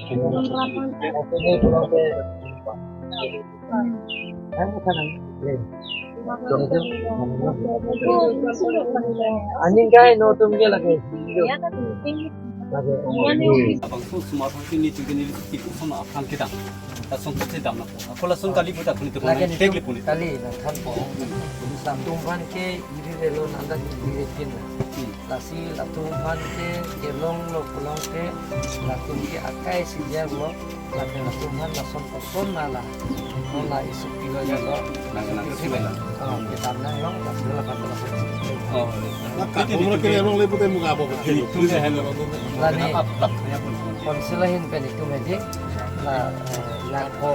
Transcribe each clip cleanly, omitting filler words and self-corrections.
Ini pulau ke anjing kayak no tuh dia lagi. 방송 스마트폰이 지금 이렇게 손 앞한 기당 다 손끝에 담나 콜라 손 갈리보다 그런데 보면 백리 보내 Kali na kan po. Tumpan ke iri relo nanda iri kin. Lasi tumpan ke kelong lo pulang ke latum ke akai sijar lo laki tumpan lason koson nala. Nala isu pigo jago. 나가 스멜라 Kita nang long lasu lakan lasu. 어 Kamu kira yang lebih temu apa? tunde hello Lani konsilahin pen itu medik la la ko.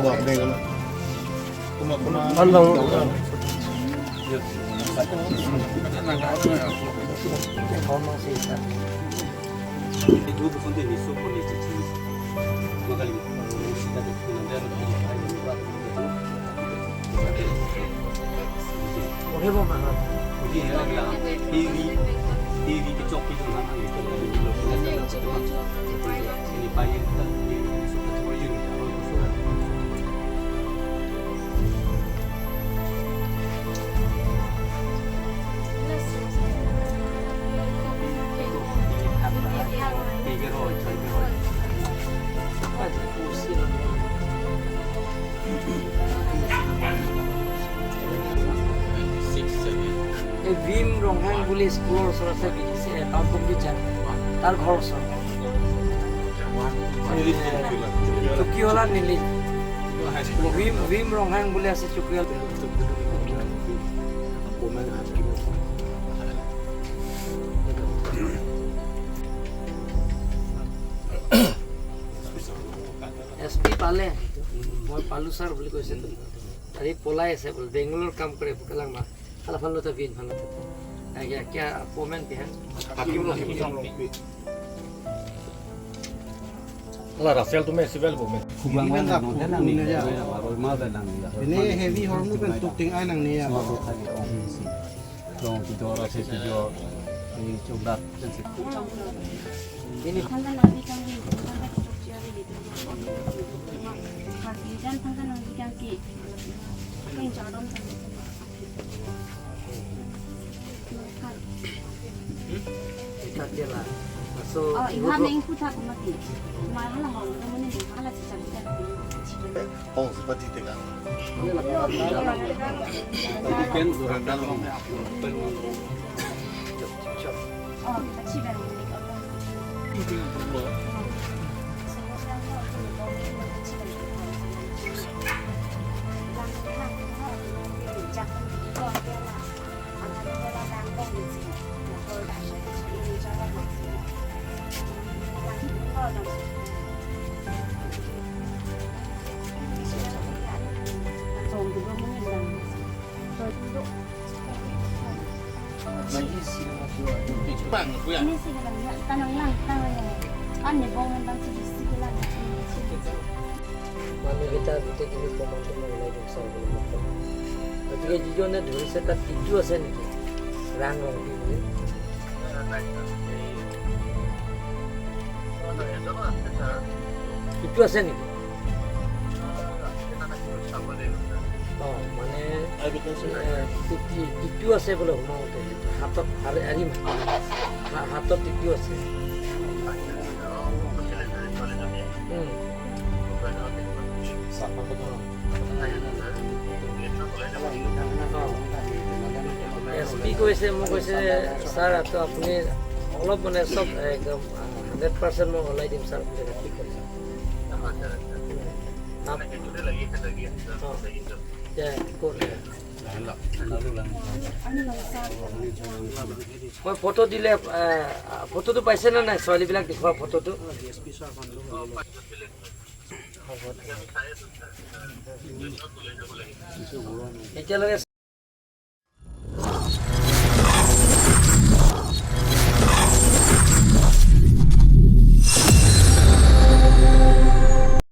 Mandong ngomong sih kan. itu bukan di support itu makali kita Oke mau mana? Jadi ini kecok itu mana itu ini payung dan suka terjun ভীম ৰংহাং বুলি স্কুলৰ ওচৰতে বিকিছে town computer তাৰ ঘৰ ওচৰত চুকিহলা নিলি ভীম ৰংহাং বুলি আছে চুকিহলা SP পালে মই পালো ছাৰ বুলি কৈছে আৰু পলাই আছে বোলে বেংগলোৰ কাম কৰে কেলাং মা Kalau kalau tu bin kalau tu, ya kya komen pihan. Lah Rasel tu masih vel bumi. kubang mana nang ni baru mana nang ni Ini heavy horn kan tukting ay nang niya. dong tidur rasa tidur ini coba jadi Ini Tanggal nanti kami tanggal kecuali di pagi dan tanggal nanti kami yang jalan kita dia lah. So oh ibu kami yang putar mati malah lah orang temen ini malah cicak cicak Oh seperti itu kan. kan orang dalam oh kecil dari ini lagi sih Bang, kuya. ini sih tanang lang kan ya bong bang sih lang mana kita kita kini komando lagi sama belum betul. Tapi kan jujur nih dulu saya tak tidur sen ni, rang rong ni. Tidur sen ni. Oh mana? Tidur saya belum mau tu. Hatot hari hari hatot tidur saya. SP কৈছে মোক কৈছে sir তো আপুনি অলপ মানে চব একদম 100% মই ওলাই দিম ছাৰ বুলি ঠিক কৈছে মই ফটো দিলে ফটোটো পাইছে নে নাই ছোৱালীবিলাক দেখুওৱা ফটোটো এতিয়ালৈকে